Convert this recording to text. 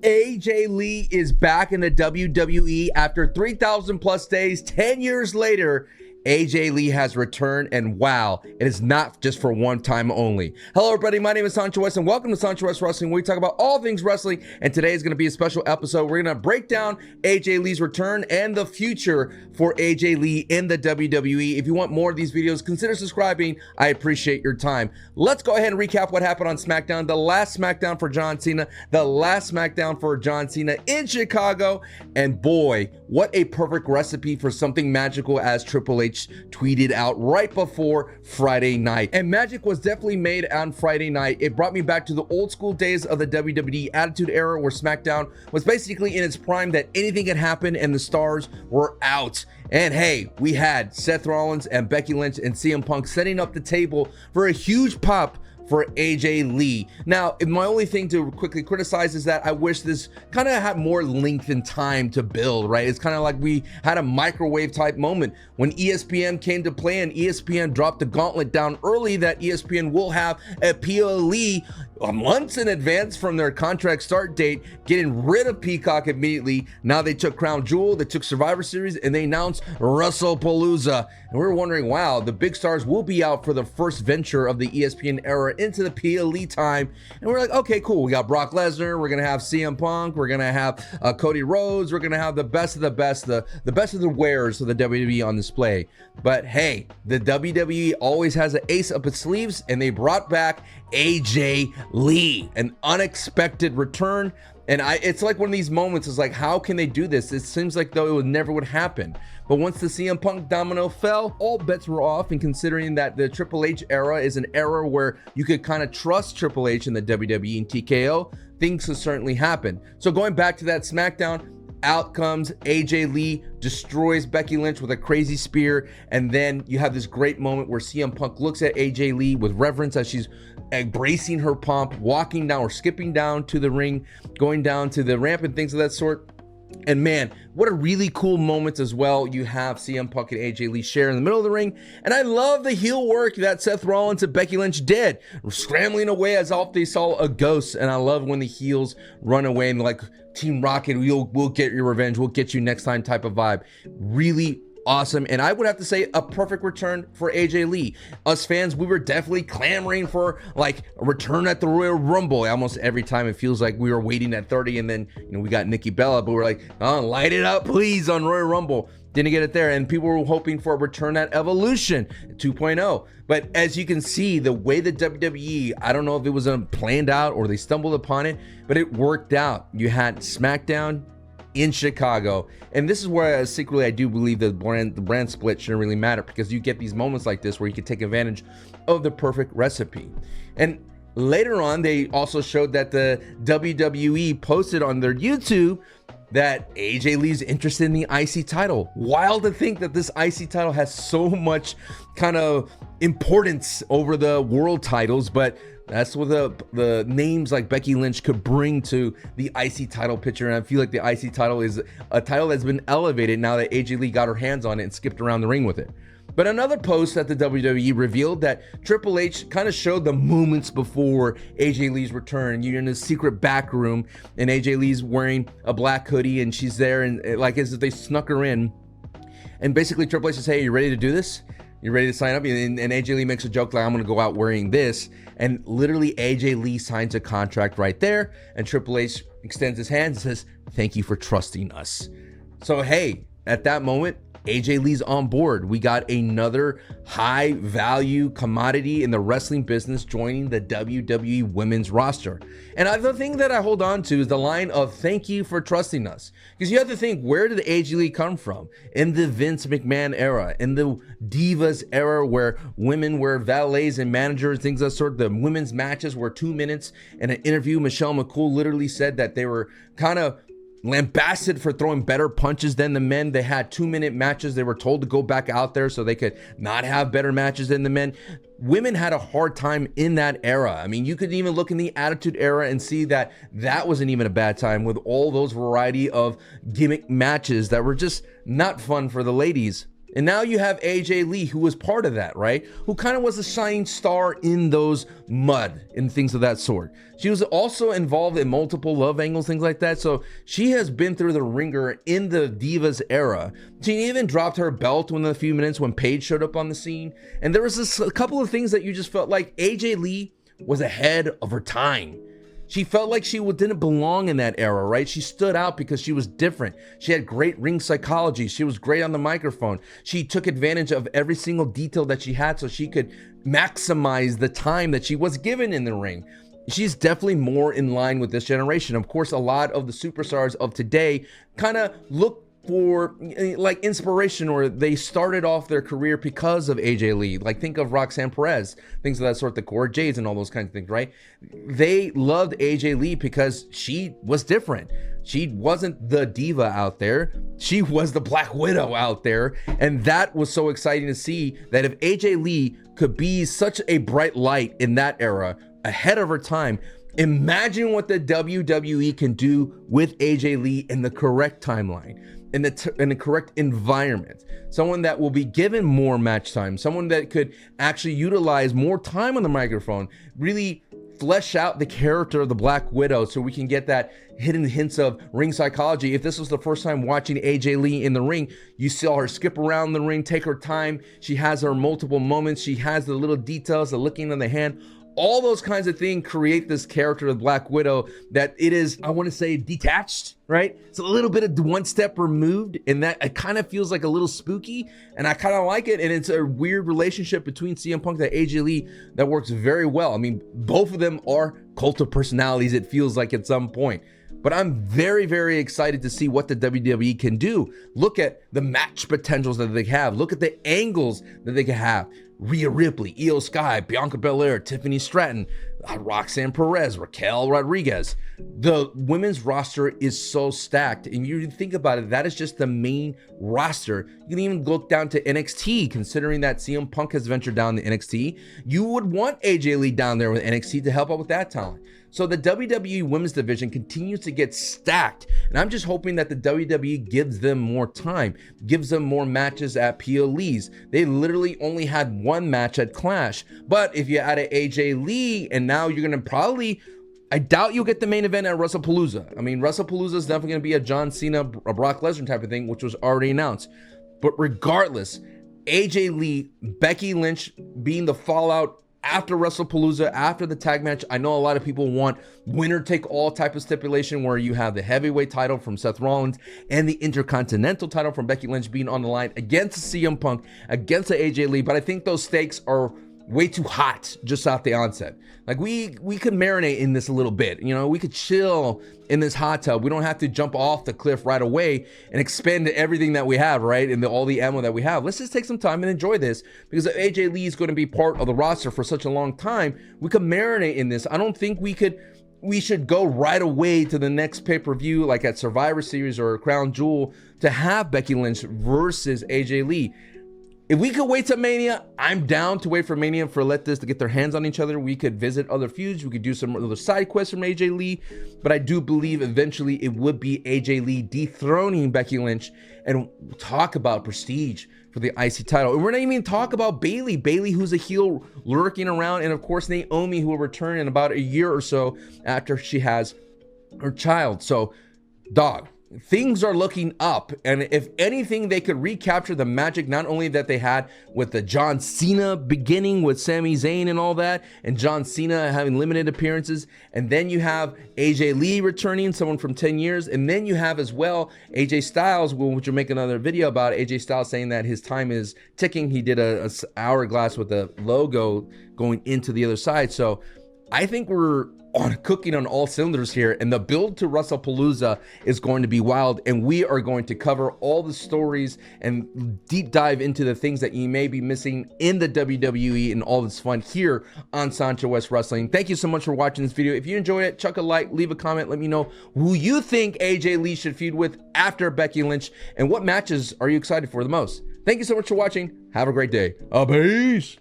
AJ Lee is back in the WWE after 3,000 plus days. 10 years later, AJ Lee has returned, and wow, it is not just for one time only. Hello everybody, my name is Sancho West, and welcome to Sancho West Wrestling, where we talk about all things wrestling, and today is going to be a special episode. We're going to break down AJ Lee's return and the future for AJ Lee in the WWE. If you want more of these videos, consider subscribing. I appreciate your time. Let's go ahead and recap what happened on SmackDown, the last SmackDown for John Cena, the last SmackDown for John Cena in Chicago, and boy, what a perfect recipe for something magical, as Triple H tweeted out right before Friday night. And magic was definitely made on Friday night. It brought me back to the old school days of the WWE Attitude Era, where SmackDown was basically in its prime, that anything could happen and the stars were out. And hey, we had Seth Rollins and Becky Lynch and CM Punk setting up the table for a huge pop for AJ Lee. Now, my only thing to quickly criticize is that I wish this kind of had more length and time to build, right? It's kind of like we had a microwave type moment when ESPN came to play, and ESPN dropped the gauntlet down early that ESPN will have a PLE months in advance from their contract start date, getting rid of Peacock immediately. Now they took Crown Jewel, they took Survivor Series, and they announced Wrestlepalooza. And we were wondering, wow, the big stars will be out for the first venture of the ESPN era into the PLE time. And we're like, okay, cool. We got Brock Lesnar, we're gonna have CM Punk, we're gonna have Cody Rhodes, we're gonna have the best of the best, the best of the wares of the WWE on display. But hey, the WWE always has an ace up its sleeves, and they brought back AJ Lee, an unexpected return. And it's like one of these moments is like, how can they do this? It seems like though it never would happen. But once the CM Punk domino fell, all bets were off. And considering that the Triple H era is an era where you could kind of trust Triple H in the WWE and TKO, things could certainly happen. So going back to that SmackDown, out comes AJ Lee, destroys Becky Lynch with a crazy spear, and then you have this great moment where CM Punk looks at AJ Lee with reverence as she's embracing her pomp, walking down or skipping down to the ring, going down to the ramp and things of that sort. And man, what a really cool moment as well. You have CM Punk and AJ Lee share in the middle of the ring. And I love the heel work that Seth Rollins and Becky Lynch did, scrambling away as if they saw a ghost. And I love when the heels run away and like, Team Rocket, we'll get your revenge, we'll get you next time type of vibe. Really awesome. And I would have to say a perfect return for AJ Lee. Us fans, we were definitely clamoring for like a return at the Royal Rumble. Almost every time it feels like we were waiting at 30, and then we got Nikki Bella, but we're like, oh, light it up please on Royal Rumble. Didn't get it there, and people were hoping for a return at Evolution 2.0. But as you can see, the way the WWE, I don't know if it was planned out or they stumbled upon it, but it worked out. You had SmackDown in Chicago, and this is where secretly I do believe the brand split shouldn't really matter, because you get these moments like this where you can take advantage of the perfect recipe. And later on, they also showed that the WWE posted on their YouTube that AJ Lee's interested in the IC title. Wild to think that this IC title has so much kind of importance over the world titles, but that's what the names like Becky Lynch could bring to the IC title picture. And I feel like the IC title is a title that's been elevated now that AJ Lee got her hands on it and skipped around the ring with it. But another post that the WWE revealed that Triple H kind of showed the moments before AJ Lee's return. You're in a secret back room, and AJ Lee's wearing a black hoodie, and she's there, and like as if they snuck her in. And basically Triple H says, hey, you ready to do this? You ready to sign up? And AJ Lee makes a joke like, I'm going to go out wearing this. And literally AJ Lee signs a contract right there. And Triple H extends his hand and says, thank you for trusting us. So, hey, at that moment, AJ Lee's on board. We got another high value commodity in the wrestling business joining the WWE women's roster. And the thing that I hold on to is the line of thank you for trusting us. Because you have to think, where did AJ Lee come from? In the Vince McMahon era, in the Divas era, where women were valets and managers, things of that sort. The women's matches were 2 minutes. In an interview, Michelle McCool literally said that they were kind of lambasted for throwing better punches than the men. They had 2-minute matches. They were told to go back out there so they could not have better matches than the men. Women had a hard time in that era. I mean, you could even look in the Attitude Era and see that that wasn't even a bad time, with all those variety of gimmick matches that were just not fun for the ladies. And now you have AJ Lee, who was part of that, right? Who kind of was a shining star in those mud and things of that sort. She was also involved in multiple love angles, things like that. So she has been through the ringer in the Divas era. She even dropped her belt within a few minutes when Paige showed up on the scene. And there was a couple of things that you just felt like AJ Lee was ahead of her time. She felt like she didn't belong in that era, right? She stood out because she was different. She had great ring psychology. She was great on the microphone. She took advantage of every single detail that she had so she could maximize the time that she was given in the ring. She's definitely more in line with this generation. Of course, a lot of the superstars of today kind of look for like inspiration, or they started off their career because of AJ Lee. Like think of Roxanne Perez, things of that sort, the Cora Jades and all those kinds of things, right? They loved AJ Lee because she was different. She wasn't the diva out there. She was the Black Widow out there. And that was so exciting to see, that if AJ Lee could be such a bright light in that era, ahead of her time, imagine what the WWE can do with AJ Lee in the correct timeline, in the correct environment. Someone that will be given more match time, someone that could actually utilize more time on the microphone, really flesh out the character of the Black Widow so we can get that hidden hints of ring psychology. If this was the first time watching AJ Lee in the ring, you saw her skip around the ring, take her time. She has her multiple moments. She has the little details, the licking of the hand. All those kinds of things create this character of Black Widow that it is, I want to say, detached, right? It's a little bit of one step removed, and that it kind of feels like a little spooky, and I kind of like it. And it's a weird relationship between CM Punk and AJ Lee that works very well. I mean, both of them are cult of personalities, it feels like at some point. But I'm very, very excited to see what the WWE can do. Look at the match potentials that they have. Look at the angles that they can have. Rhea Ripley, Io Sky, Bianca Belair, Tiffany Stratton, Roxanne Perez, Raquel Rodriguez. The women's roster is so stacked, and you think about it, that is just the main roster. You can even look down to NXT, considering that CM Punk has ventured down to NXT. You would want AJ Lee down there with NXT to help out with that talent. So the WWE women's division continues to get stacked, and I'm just hoping that the WWE gives them more time, gives them more matches at PLEs. They literally only had one match at Clash, but if you add an AJ Lee, and now you're gonna probably, I doubt you'll get the main event at Wrestlepalooza. I mean, Wrestlepalooza is definitely gonna be a John Cena, a Brock Lesnar type of thing, which was already announced. But regardless, AJ Lee, Becky Lynch being the fallout after Wrestlepalooza, after the tag match. I know a lot of people want winner take all type of stipulation where you have the heavyweight title from Seth Rollins and the intercontinental title from Becky Lynch being on the line against CM Punk, against the AJ Lee. But I think those stakes are way too hot just off the onset. Like we could marinate in this a little bit, you know, we could chill in this hot tub. We don't have to jump off the cliff right away and expend everything that we have, right? And all the ammo that we have. Let's just take some time and enjoy this, because if AJ Lee is going to be part of the roster for such a long time, we could marinate in this. I don't think we should go right away to the next pay-per-view like at Survivor Series or Crown Jewel to have Becky Lynch versus AJ Lee. If we could wait till Mania, I'm down to wait for Mania for Let This to get their hands on each other. We could visit other feuds. We could do some other side quests from AJ Lee. But I do believe eventually it would be AJ Lee dethroning Becky Lynch, and talk about prestige for the IC title. And we're not even talk about Bayley. Bayley, who's a heel lurking around. And of course, Naomi, who will return in about a year or so after she has her child. So, dog, things are looking up, and if anything, they could recapture the magic not only that they had with the John Cena beginning with Sami Zayn and all that, and John Cena having limited appearances, and then you have AJ Lee returning, someone from 10 years, and then you have as well AJ Styles, which we'll make another video about. AJ Styles saying that his time is ticking. He did a hourglass with a logo going into the other side. So I think we're cooking on all cylinders here, and the build to Wrestlepalooza is going to be wild, and we are going to cover all the stories and deep dive into the things that you may be missing in the WWE and all this fun here on Sancho West Wrestling. Thank you so much for watching this video. If you enjoyed it, chuck a like, leave a comment, let me know who you think AJ Lee should feud with after Becky Lynch, and what matches are you excited for the most. Thank you so much for watching. Have a great day. Peace.